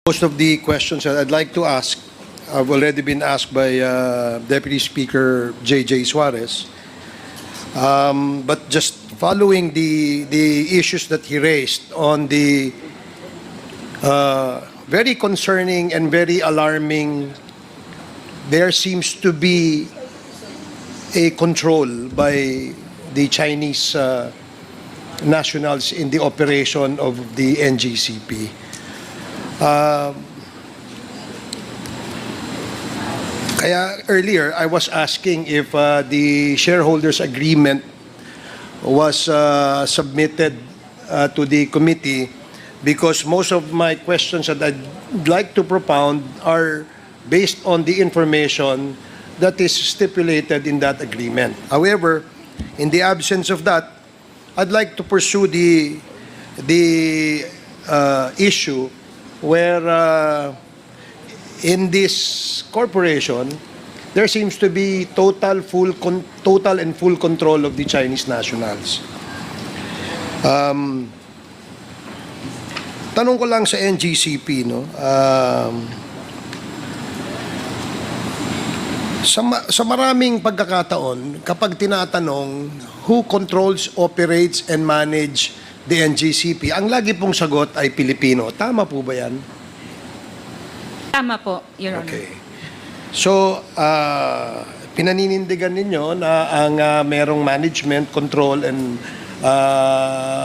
Most of the questions that I'd like to ask have already been asked by Deputy Speaker J.J. Suarez. But just following the issues that he raised on the very concerning and very alarming, there seems to be a control by the Chinese nationals in the operation of the NGCP. Kaya earlier, I was asking if the shareholders' agreement was submitted to the committee, because most of my questions that I'd like to propound are based on the information that is stipulated in that agreement. However, in the absence of that, I'd like to pursue the issue where in this corporation, there seems to be total and full control of the Chinese nationals. Tanong ko lang sa NGCP, no? Sa maraming pagkakataon, kapag tinatanong who controls, operates, and manage the NGCP, ang lagi pong sagot ay Pilipino. Tama po ba yan? Tama po, Your Honor. Okay. So, pinaninindigan ninyo na ang merong management, control, and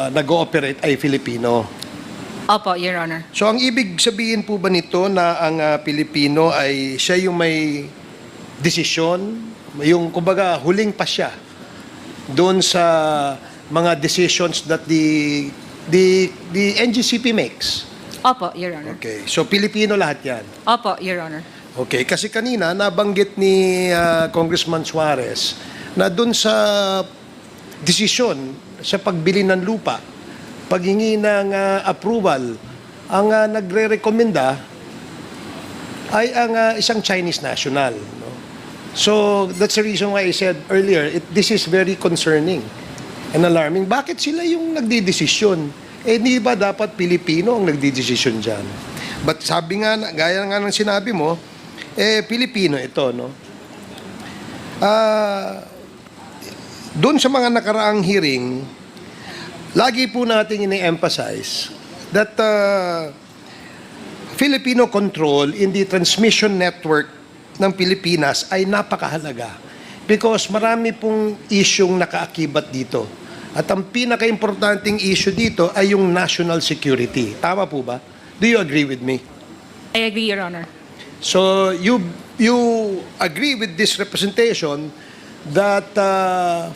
nag-ooperate ay Filipino. Opo, Your Honor. So, ang ibig sabihin po ba nito na ang Pilipino ay siya yung may desisyon, yung kumbaga huling pa siya doon sa mga decisions that the NGCP makes? Opo, Your Honor. Okay. So, Pilipino lahat yan? Opo, Your Honor. Okay, kasi kanina nabanggit ni Congressman Suarez na doon sa desisyon sa pagbili ng lupa, paghingi ng approval, ang nagre-rekomenda ay ang isang Chinese national. No? So that's the reason why I said earlier, this is very concerning and alarming. Bakit sila yung nagdidesisyon? Di ba dapat Pilipino ang nagdidesisyon dyan? But sabi nga, gaya nga ng sinabi mo, Pilipino ito, no? Doon sa mga nakaraang hearing, lagi po natin ini-emphasize that Filipino control in the transmission network ng Pilipinas ay napakahalaga because marami pong isyong nakaakibat dito. At ang pinaka-importanting issue dito ay yung national security. Tama po ba? Do you agree with me? I agree, Your Honor. So you agree with this representation that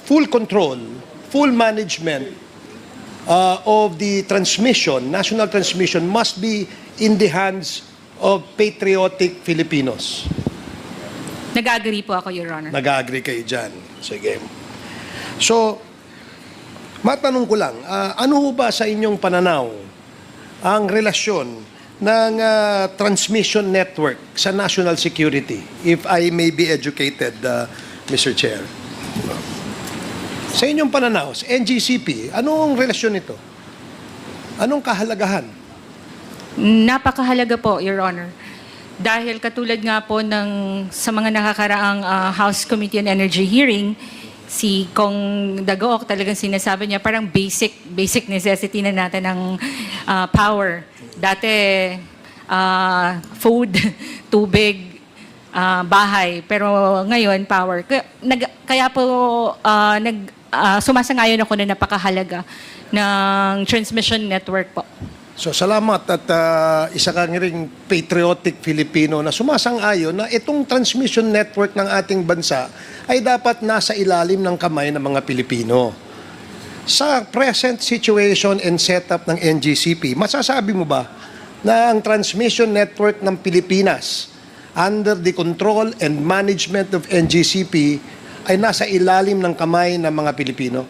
full control, full management of the transmission, national transmission, must be in the hands of patriotic Filipinos. Nag-agree po ako, Your Honor. Nag-agree kayo dyan. Sige. So, matanong ko lang, ano ba sa inyong pananaw ang relasyon ng transmission network sa national security, if I may be educated, Mr. Chair? Sa inyong pananaw, sa NGCP, anong relasyon nito? Anong kahalagahan? Napakahalaga po, Your Honor. Dahil katulad nga po sa mga nakakaraang House Committee on Energy hearing, si Kong Dagook talagang sinasabi niya parang basic necessity na natin ng power. Dati food, tubig, bahay, pero ngayon power. Kaya po sumasangayon ako na napakahalaga ng transmission network po. So salamat at isa kang ring patriotic Filipino na sumasang-ayon na itong transmission network ng ating bansa ay dapat nasa ilalim ng kamay ng mga Pilipino. Sa present situation and setup ng NGCP, masasabi mo ba na ang transmission network ng Pilipinas under the control and management of NGCP ay nasa ilalim ng kamay ng mga Pilipino?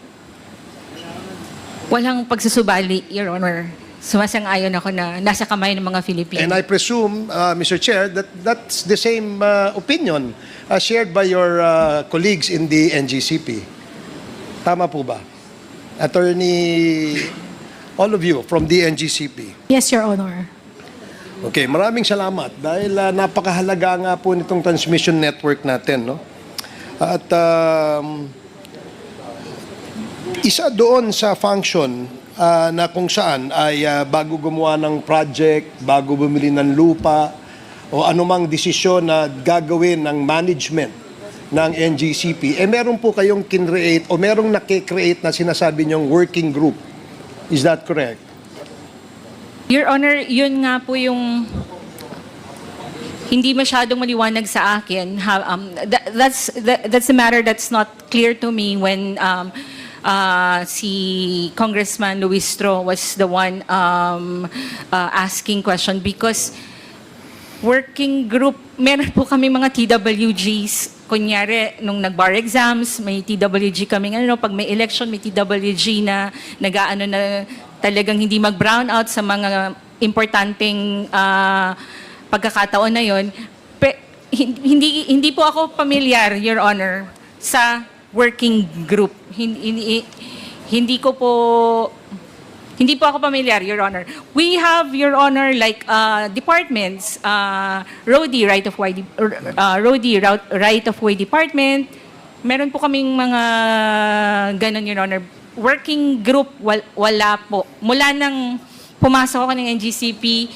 Walang pagsusubali, Your Honor. Sumasang-ayon ako na nasa kamay ng mga Filipino. And I presume, Mr. Chair, that that's the same opinion shared by your colleagues in the NGCP. Tama po ba? Attorney all of you from the NGCP. Yes, Your Honor. Okay, maraming salamat dahil napakahalaga nga po nitong transmission network natin, no? At isa doon sa function na kung saan ay bago gumawa ng project, bago bumili ng lupa o anumang desisyon na gagawin ng management ng NGCP, meron po kayong kinreate o merong nakikreate na sinasabi niyong working group. Is that correct? Your Honor, yun nga po yung hindi masyadong maliwanag sa akin. That's a matter that's not clear to me when si Congressman Luis Stro was the one asking question because working group, meron po kami mga TWGs. Kunyari, nung nag-bar exams, may TWG kami. Pag may election, may TWG na nag-aano na talagang hindi mag-brown out sa mga importanteng pagkakataon na yon. Hindi po ako pamilyar, Your Honor, sa working group. Hindi po ako pamilyar, Your Honor. We have, Your Honor, like departments, RODI, Right of Way Department. Meron po kaming mga ganon, Your Honor. Working group, wala po. Mula nang pumasok ako ng NGCP,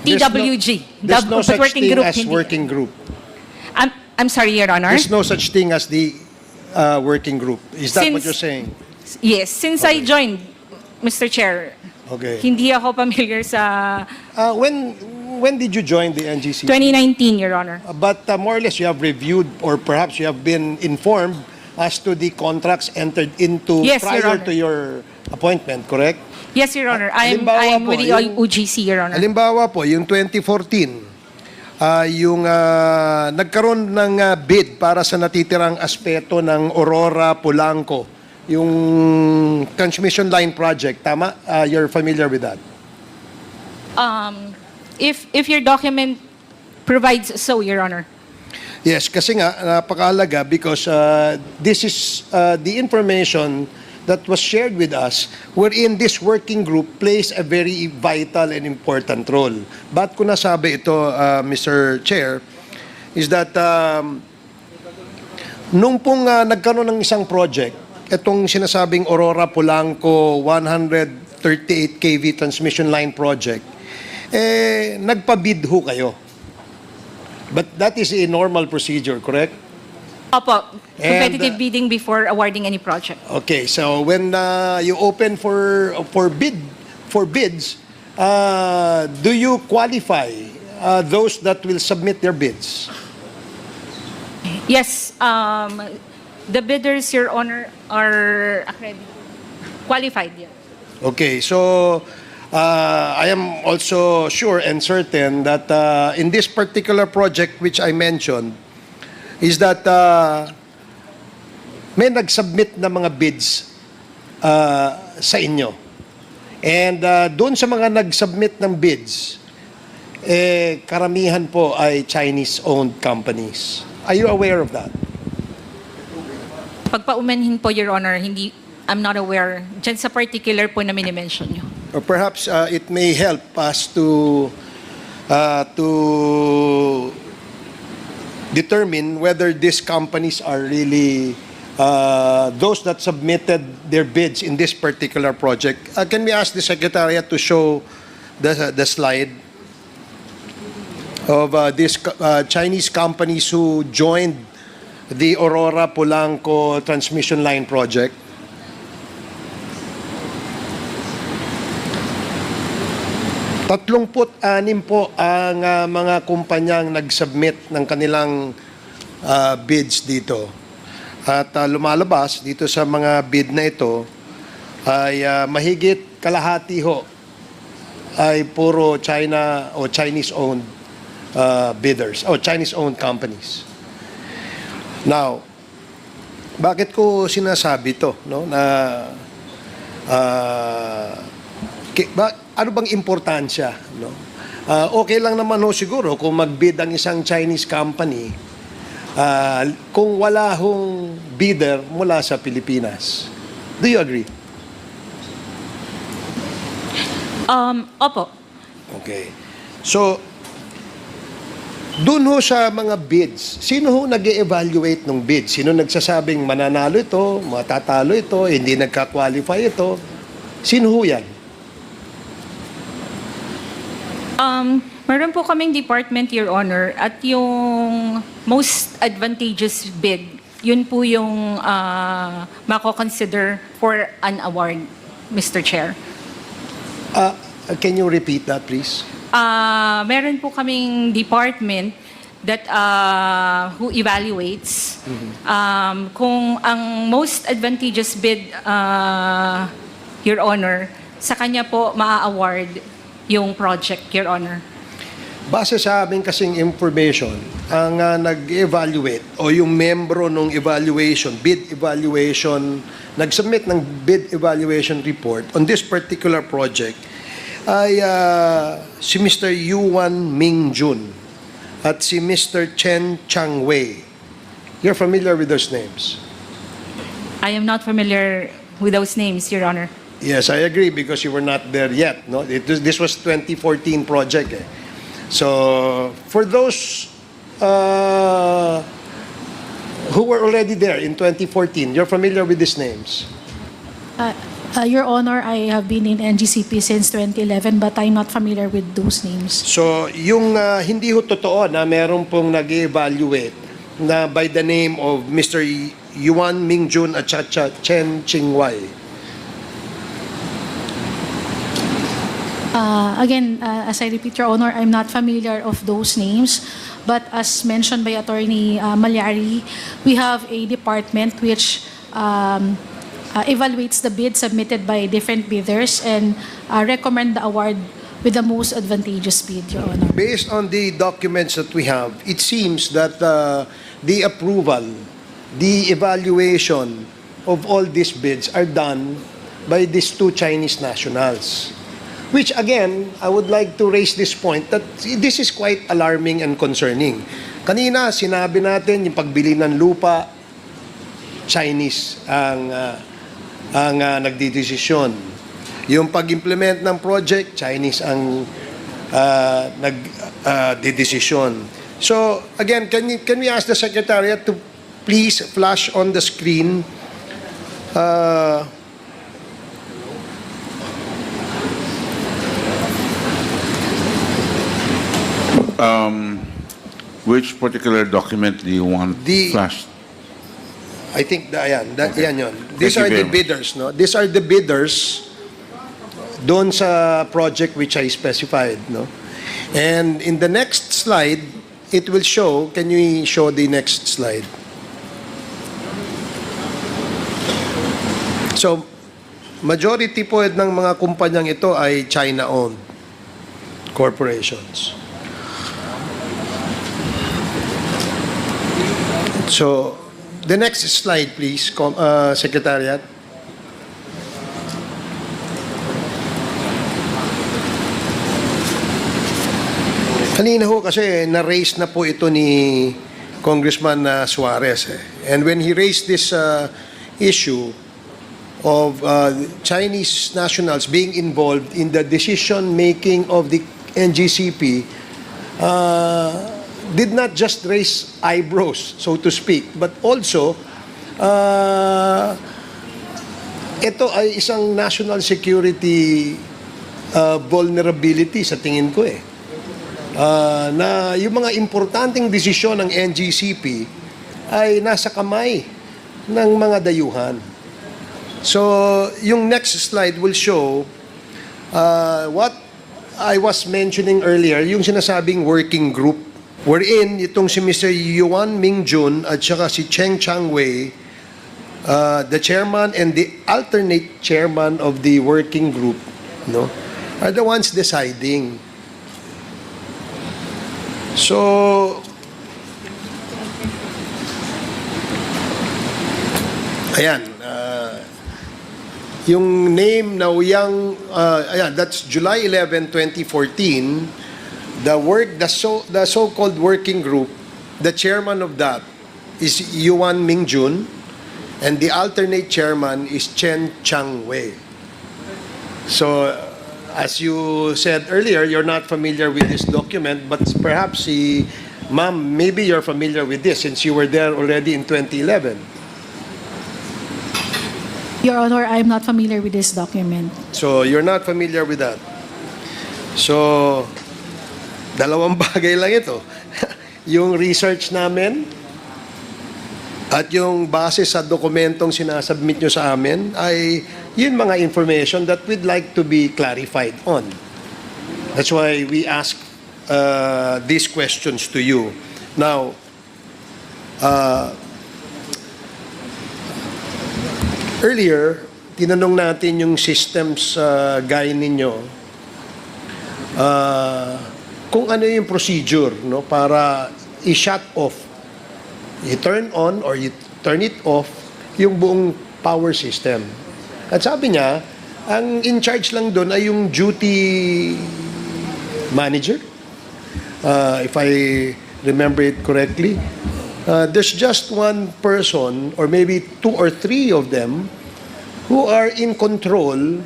TWG. There's no but such working thing group, as hindi. working group. I'm sorry, Your Honor. There's no such thing as the working group. Is that what Since- you're saying? Yes, since I joined, Mr. Chair, Okay. hindi ako familiar sa When did you join the NGCP? 2019, Your Honor. But more or less you have reviewed or perhaps you have been informed as to the contracts entered into Yes, Your prior Honor. to your appointment, correct? Yes, Your Honor. I'm Halimbawa po, with the yung- UGC, Your Honor. Halimbawa po, yung 2014, yung nagkaroon ng bid para sa natitirang aspeto ng Aurora Polanco, yung transmission line project, tama? You're familiar with that? If your document provides so, Your Honor. Yes, kasi nga napakahalaga because this is the information that was shared with us wherein this working group plays a very vital and important role. Ba't ko nasabi ito, Mr. Chair, is that nung pong nagkaroon ng isang project, itong sinasabing Aurora Polanco 138 kV transmission line project, nagpabid ho kayo. But that is a normal procedure, correct? Opo, competitive And, bidding before awarding any project. Okay, so when you open for bids, do you qualify those that will submit their bids? Yes, the bidders, Your Honor, are accredited, qualified. Yeah. Okay, so I am also sure and certain that in this particular project which I mentioned, is that may nag-submit na mga bids sa inyo. And doon sa mga nag-submit ng bids, karamihan po ay Chinese-owned companies. Are you aware of that? Pagpaumanhin po, Your Honor, I'm not aware dyan sa particular po na minimension nyo. Or perhaps it may help us to determine whether these companies are really those that submitted their bids in this particular project. Can we ask the Secretariat to show the slide of these Chinese companies who joined the Aurora Polanco transmission line project? Tatlongput-anim po ang mga kumpanyang nag-submit ng kanilang bids dito. At lumalabas dito sa mga bid na ito ay mahigit kalahati ho ay puro China o Chinese-owned bidders o Chinese-owned companies. Now, bakit ko sinasabi to, no, na ano bang importansya, no? Okay lang naman ho siguro kung magbid ang isang Chinese company kung wala hong bidder mula sa Pilipinas. Do you agree? Opo. Okay. So, dun ho sa mga bids, sino ho nag-evaluate ng bids? Sino nagsasabing mananalo ito, matatalo ito, hindi nagka-qualify ito? Sino ho yan? Meron po kaming department, Your Honor, at yung most advantageous bid, yun po yung mako-consider for an award, Mr. Chair. Can you repeat that, please? Meron po kaming department that who evaluates kung ang most advantageous bid, Your Honor, sa kanya po maa-award yung project, Your Honor. Base sa aming kasing information, ang nag-evaluate o yung membro ng evaluation, bid evaluation, nag-submit ng bid evaluation report on this particular project ay si Mr. Yuan Ming Jun at si Mr. Chen Changwei. You're familiar with those names? I am not familiar with those names, Your Honor. Yes, I agree because you were not there yet. No, this was 2014 project. Eh. So for those who were already there in 2014, you're familiar with these names. Your Honor, I have been in NGCP since 2011 but I'm not familiar with those names. So yung hindi ho totoo na meron pong nag-evaluate na by the name of Mr. Yuan Mingjun at Chen Chingwei. Again, as I repeat, Your Honor, I'm not familiar of those names. But as mentioned by Attorney Malyari, we have a department which evaluates the bid submitted by different bidders and recommend the award with the most advantageous bid, Your Honor. Based on the documents that we have, it seems that the approval, the evaluation of all these bids are done by these two Chinese nationals. Which again, I would like to raise this point that this is quite alarming and concerning. Kanina, sinabi natin yung pagbili ng lupa, Chinese ang nagdidesisyon. Yung pag-implement ng project, Chinese ang nagdidesisyon. So again, can we ask the Secretariat to please flash on the screen Which particular document do you want The- flashed? I think yan yun. These Thank are you the very much. bidders, no? These are the bidders doon sa project which I specified, no? And in the next slide, it will show, can you show the next slide? So, majority po ng mga kumpanyang ito ay China-owned corporations. So, the next slide, please, Secretariat. Kanina ho kasi na-raise na po ito ni Congressman Suarez. And when he raised this issue of Chinese nationals being involved in the decision-making of the NGCP, did not just raise eyebrows, so to speak, but also ito ay isang national security vulnerability sa tingin ko na yung mga importanteng desisyon ng NGCP ay nasa kamay ng mga dayuhan. So, yung next slide will show what I was mentioning earlier, yung sinasabing working group wherein itong si Mr. Yuan Mingjun at saka si Chen Changwei, the chairman and the alternate chairman of the working group, no, are the ones deciding. So, ayan, yung name na Ouyang, ayan, that's July 11, 2014. The so-called working group, the chairman of that is Yuan Mingjun, and the alternate chairman is Chen Changwei. So, as you said earlier, you're not familiar with this document, but perhaps ma'am, maybe you're familiar with this since you were there already in 2011. Your Honor, I'm not familiar with this document. So you're not familiar with that. So dalawang bagay lang ito. Yung research namin at yung base sa dokumentong sinasubmit nyo sa amin ay yun mga information that we'd like to be clarified on. That's why we ask these questions to you. Now, earlier, tinanong natin yung systems guy ninyo kung ano yung procedure, no, para i-shut off, i-turn on or i-turn it off yung buong power system. At sabi niya, ang in charge lang doon ay yung duty manager. If I remember it correctly, there's just one person or maybe 2 or 3 of them who are in control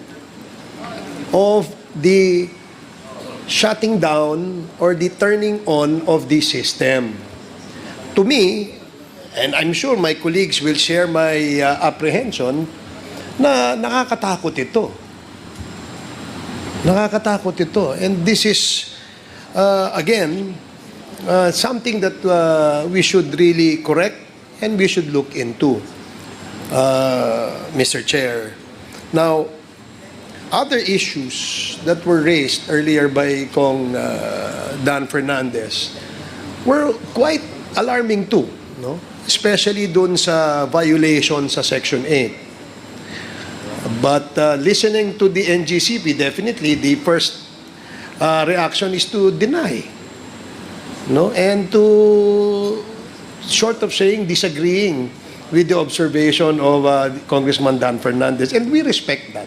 of the shutting down or the turning on of the system. To me, and I'm sure my colleagues will share my apprehension, na nakakatakot ito. Nakakatakot ito. And this is, again, something that we should really correct and we should look into, Mr. Chair. Now, other issues that were raised earlier by Kong Dan Fernandez were quite alarming too, no? Especially dun sa violation sa Section 8. But listening to the NGCP, definitely the first reaction is to deny, no, and to short of saying disagreeing with the observation of Congressman Dan Fernandez, and we respect that.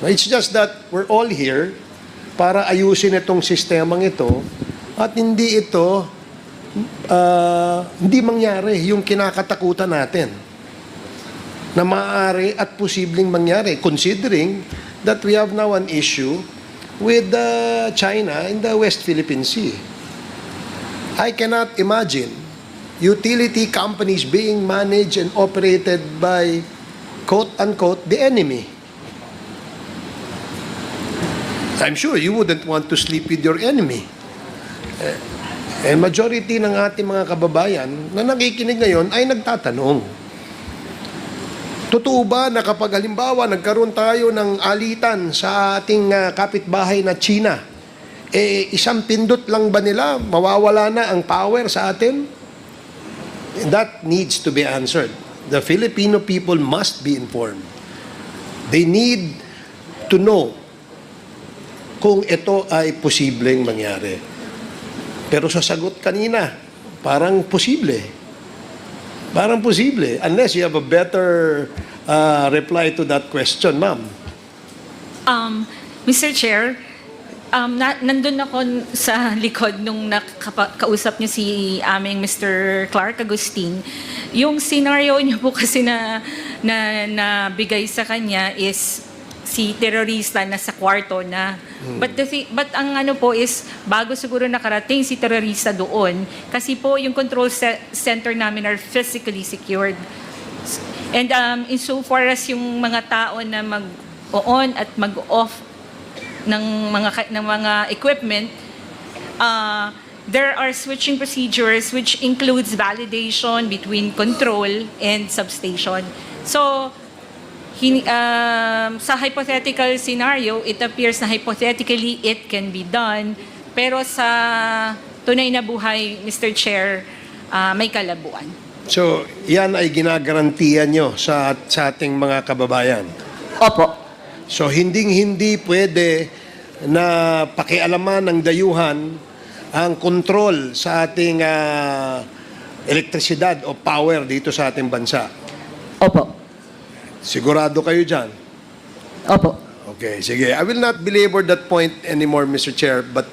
It's just that we're all here para ayusin itong sistemang ito at hindi ito hindi mangyari yung kinakatakutan natin na maaari at posibleng mangyari considering that we have now an issue with China in the West Philippine Sea. I cannot imagine utility companies being managed and operated by quote-unquote the enemy. I'm sure you wouldn't want to sleep with your enemy. And majority ng ating mga kababayan na nakikinig ngayon ay nagtatanong, totoo ba na kapag halimbawa nagkaroon tayo ng alitan sa ating kapitbahay na China, isang pindot lang ba nila, mawawala na ang power sa atin? That needs to be answered. The Filipino people must be informed. They need to know kung ito ay posibleng mangyari. Pero sa sagot kanina, parang posible. Parang posible. Unless you have a better reply to that question, ma'am. Mr. Chair, nandun ako sa likod nung kausap niyo si aming Mr. Clark Agustin. Yung scenario niyo po kasi na bigay sa kanya is si terorista na sa kwarto na. But ang ano po is, bago siguro nakarating si terorista doon, kasi po yung control center namin are physically secured. And insofar as yung mga tao na mag-on at mag-off ng mga equipment, there are switching procedures which includes validation between control and substation. So, sa hypothetical scenario, it appears na hypothetically it can be done, pero sa tunay na buhay, Mr. Chair, may kalabuan. So, yan ay ginagarantiyan nyo sa ating mga kababayan? Opo. So, hindi pwede na pakialaman ng dayuhan ang control sa ating elektrisidad o power dito sa ating bansa. Opo. Sigurado kayo dyan? Opo. Okay, sige. I will not belabor that point anymore, Mr. Chair, but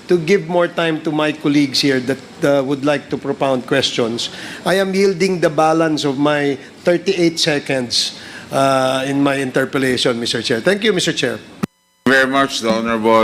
to give more time to my colleagues here that would like to propound questions, I am yielding the balance of my 38 seconds in my interpellation, Mr. Chair. Thank you, Mr. Chair. very much, the Honorable